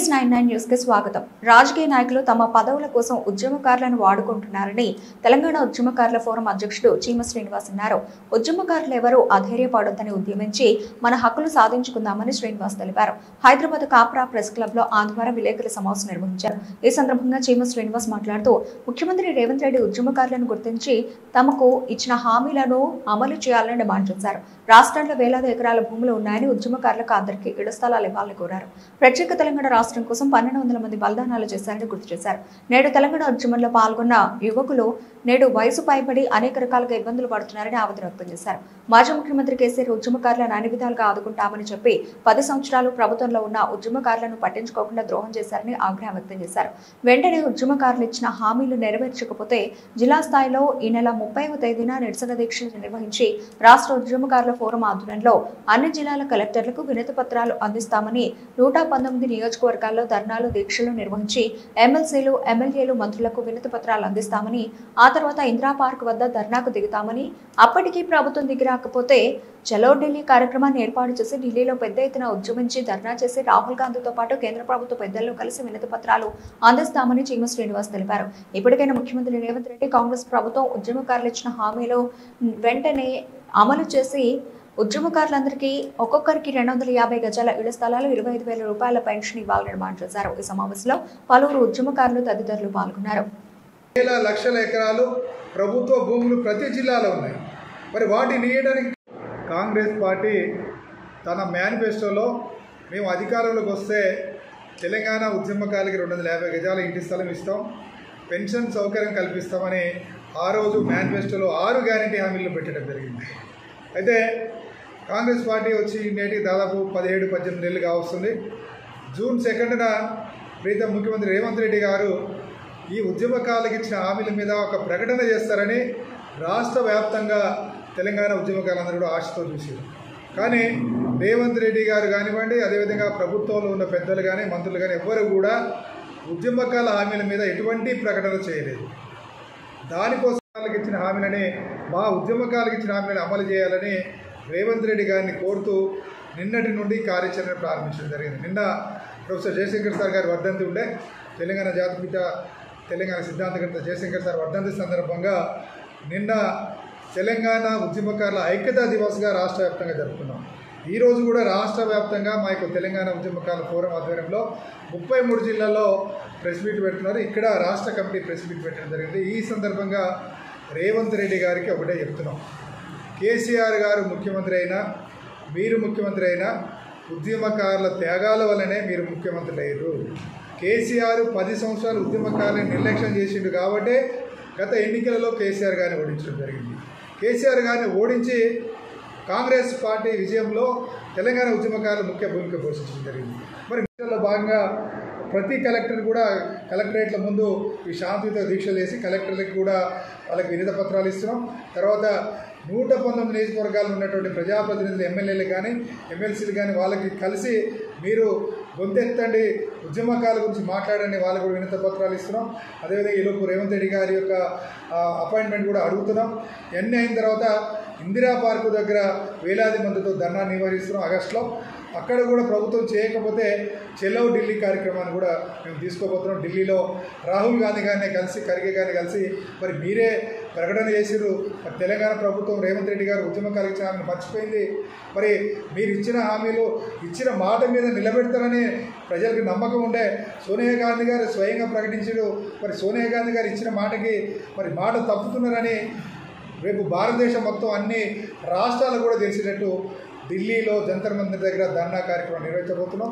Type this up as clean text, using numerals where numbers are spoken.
BS99 news కి స్వాగతం. రాజకీయ నాయకులు తమ పదవుల కోసం ఉద్యమకారులను వాడుకుంటున్నారని తెలంగాణ ఉద్యమకారుల ఫోరం అధ్యక్షుడు చీమ శ్రీనివాస్ అన్నారు. ఉద్యమకారులు ఎవరూ అధైర్యపడొద్దని ఉద్యమించి మన హక్కులు సాధించుకుందామని శ్రీనివాస్ తెలిపారు. హైదరాబాద్ కాప్రా ప్రెస్ క్లబ్ లో ఆదివారం విలేకరుల సమావేశం నిర్వహించారు. ఈ సందర్భంగా చీమ శ్రీనివాస్ మాట్లాడుతూ ముఖ్యమంత్రి రేవంత్ రెడ్డి ఉద్యమకారులను గుర్తించి తమకు ఇచ్చిన హామీలను అమలు చేయాలని డిమాండ్ చేశారు. రాష్ట్రంలో వేలాది ఎకరాల భూములు ఉన్నాయని ఉద్యమకారులకు అందరికీ ఇళ్ల స్థలాలు ఇవ్వాలని కోరారు. ప్రత్యేక తెలంగాణ రాష్ట్రం కోసం 1200 మంది బలిదానాలు చేశారని గుర్తు చేశారు. నేడు తెలంగాణ ఉద్యమంలో పాల్గొన్న యువకులు నేడు వయసు పైబడి అనేక రకాలుగా ఇబ్బందులు పడుతున్నారని ఆవేదన వ్యక్తం చేశారు. మాజీ ముఖ్యమంత్రి కేసీఆర్ ఉద్యమకారులను అన్ని విధాలుగా ఆదుకుంటామని చెప్పి 10 సంవత్సరాలు ప్రభుత్వంలో ఉన్న ఉద్యమకారులను పట్టించుకోకుండా ద్రోహం చేశారని ఆగ్రహం వ్యక్తం చేశారు. వెంటనే ఉద్యమకారులు ఇచ్చిన హామీలు నెరవేర్చకపోతే జిల్లా స్థాయిలో ఈ నెల 30వ తేదీన నిరసన దీక్షలు నిర్వహించి రాష్ట్ర ఉద్యమకారుల ఫోరం ఆధ్వర్యంలో అన్ని జిల్లాల కలెక్టర్లకు వినతి పత్రాలు అందిస్తామని 119 నియోజకవర్గాల్లో ధర్నాలు దీక్షలు నిర్వహించి ఎమ్మెల్సీలు ఎమ్మెల్యేలు మంత్రులకు వినతి పత్రాలు అందిస్తామని ఆ తర్వాత ఇందిరా పార్క్ వద్ద ధర్నాకు దిగుతామని అప్పటికీ ప్రభుత్వం దిగిరాకపోతే చలో ఢిల్లీ కార్యక్రమాన్ని ఏర్పాటు చేసి ఢిల్లీలో పెద్ద ఎత్తున ఉద్యమించి ధర్నా చేసి రాహుల్ గాంధీతో పాటు కేంద్ర ప్రభుత్వ పెద్దలను కలిసి వినతి పత్రాలు అందిస్తామని చీమ శ్రీనివాస్ తెలిపారు. ఇప్పటికైనా ముఖ్యమంత్రి రేవంత్ రెడ్డి కాంగ్రెస్ ప్రభుత్వం ఉద్యమకారులు ఇచ్చిన హామీలు వెంటనే అమలు చేసి ఉద్యమకారులందరికీ ఒక్కొక్కరికి 250 గజాల ఇళ్ల స్థలాలు 25,000 రూపాయల పెన్షన్ ఇవ్వాలని డిమాండ్ చేశారు. ఈ సమావేశంలో పలువురు ఉద్యమకారులు తదితరులు పాల్గొన్నారు. లక్షల ఎకరాలు ప్రభుత్వ భూములు ప్రతి జిల్లాలో ఉన్నాయి. మరి వాటిని ఇవ్వడానికి కాంగ్రెస్ పార్టీ తన మేనిఫెస్టోలో మేము అధికారంలోకి వస్తే తెలంగాణ ఉద్యమకారులకి 250 గజాల ఇంటి స్థలం ఇస్తాం, పెన్షన్ సౌకర్యం కల్పిస్తామని ఆ రోజు మేనిఫెస్టోలో 6 గ్యారంటీ హామీలు పెట్టడం జరిగింది. అయితే కాంగ్రెస్ పార్టీ వచ్చి నేటికి దాదాపు 17-18 నెలలు కావస్తుంది. జూన్ 2న ప్రీతం ముఖ్యమంత్రి రేవంత్ రెడ్డి గారు ఈ ఉద్యమకారులకు ఇచ్చిన హామీల మీద ఒక ప్రకటన చేస్తారని రాష్ట్ర వ్యాప్తంగా తెలంగాణ ఉద్యమకారులందరూ కూడా ఆశతో చూసారు. కానీ రేవంత్ రెడ్డి గారు కానివ్వండి, అదేవిధంగా ప్రభుత్వంలో ఉన్న పెద్దలు కానీ మంత్రులు కానీ ఎవ్వరు కూడా ఉద్యమకారుల హామీల మీద ఎటువంటి ప్రకటన చేయలేదు. దానికోసం ఇచ్చిన హామీలని మా ఉద్యమకారులకు ఇచ్చిన హామీలను అమలు చేయాలని రేవంత్ రెడ్డి గారిని కోరుతూ నిన్నటి నుండి కార్యాచరణ ప్రారంభించడం జరిగింది. నిన్న ప్రొఫెసర్ జయశంకర్ సార్ గారి వర్ధంతి ఉండే, తెలంగాణ జాతిపిత తెలంగాణ సిద్ధాంతకర్త జయశంకర్ సార్ వర్ధంతి సందర్భంగా నిన్న తెలంగాణ ఉద్యమకారుల ఐక్యతా దివస్గా రాష్ట్ర వ్యాప్తంగా జరుపుకున్నాం. ఈరోజు కూడా రాష్ట్ర వ్యాప్తంగా మా యొక్క తెలంగాణ ఉద్యమకారుల ఫోరం ఆధ్వర్యంలో 33 జిల్లాల్లో ప్రెస్ మీట్ పెడుతున్నారు. ఇక్కడ రాష్ట్ర కమిటీ ప్రెస్ మీట్ పెట్టడం జరిగింది. ఈ సందర్భంగా రేవంత్ రెడ్డి గారికి ఒకటే చెప్తున్నాం, కేసీఆర్ గారు ముఖ్యమంత్రి అయినా మీరు ముఖ్యమంత్రి అయినా ఉద్యమకారుల త్యాగాల వల్లనే మీరు ముఖ్యమంత్రులు అయ్యారు. కేసీఆర్ 10 సంవత్సరాలు ఉద్యమకారులను నిర్లక్ష్యం చేసిండు కాబట్టే గత ఎన్నికలలో కేసీఆర్ గారిని ఓడించడం జరిగింది. కేసీఆర్ గారిని ఓడించి కాంగ్రెస్ పార్టీ విజయంలో తెలంగాణ ఉద్యమకారులు ముఖ్య భూమిక పోషించడం జరిగింది. మరి మీటింగ్లో భాగంగా ప్రతి కలెక్టర్ కూడా కలెక్టరేట్ల ముందు ఈ శాంతియుత దీక్షలు చేసి కలెక్టర్లకు కూడా వాళ్ళకి వినతి పత్రాలు ఇస్తున్నాం. తర్వాత 119 నియోజకవర్గాలు ఉన్నటువంటి ప్రజాప్రతినిధులు ఎమ్మెల్యేలు కానీ ఎమ్మెల్సీలు కానీ వాళ్ళకి కలిసి మీరు గొంతెత్తండి, ఉద్యమకారుల గురించి మాట్లాడండి, వాళ్ళకు కూడా వినతి పత్రాలు ఇస్తున్నాం. అదేవిధంగా ఈలోపు రేవంత్ రెడ్డి గారి యొక్క అపాయింట్మెంట్ కూడా అడుగుతున్నాం. ఇవన్నీ అయిన తర్వాత ఇందిరా పార్కు దగ్గర వేలాది మందితో ధర్నా నిర్వహిస్తున్నాం ఆగస్టులో. అక్కడ కూడా ప్రభుత్వం చేయకపోతే చలో ఢిల్లీ కార్యక్రమాన్ని కూడా మేము తీసుకోబోతున్నాం. ఢిల్లీలో రాహుల్ గాంధీ గారిని కలిసి ఖర్గే గారిని కలిసి మరి మీరే ప్రకటన చేసిర్రు, మరి తెలంగాణ ప్రభుత్వం రేవంత్ రెడ్డి గారు ఉద్యమకారులకు ఇచ్చిన హామీని మర్చిపోయింది, మరి మీరు ఇచ్చిన హామీలు ఇచ్చిన మాట మీద నిలబెడతారని ప్రజలకు నమ్మకం ఉండే సోనియా గాంధీ గారు స్వయంగా ప్రకటించారు. మరి సోనియా గాంధీ గారు ఇచ్చిన మాటకి మరి మాట తప్పుతున్నారని రేపు భారతదేశం మొత్తం అన్ని రాష్ట్రాలు కూడా తెలిసినట్టు ఢిల్లీలో జంతర్ మంతర్ దగ్గర ధర్నా కార్యక్రమం నిర్వహించబోతున్నాం.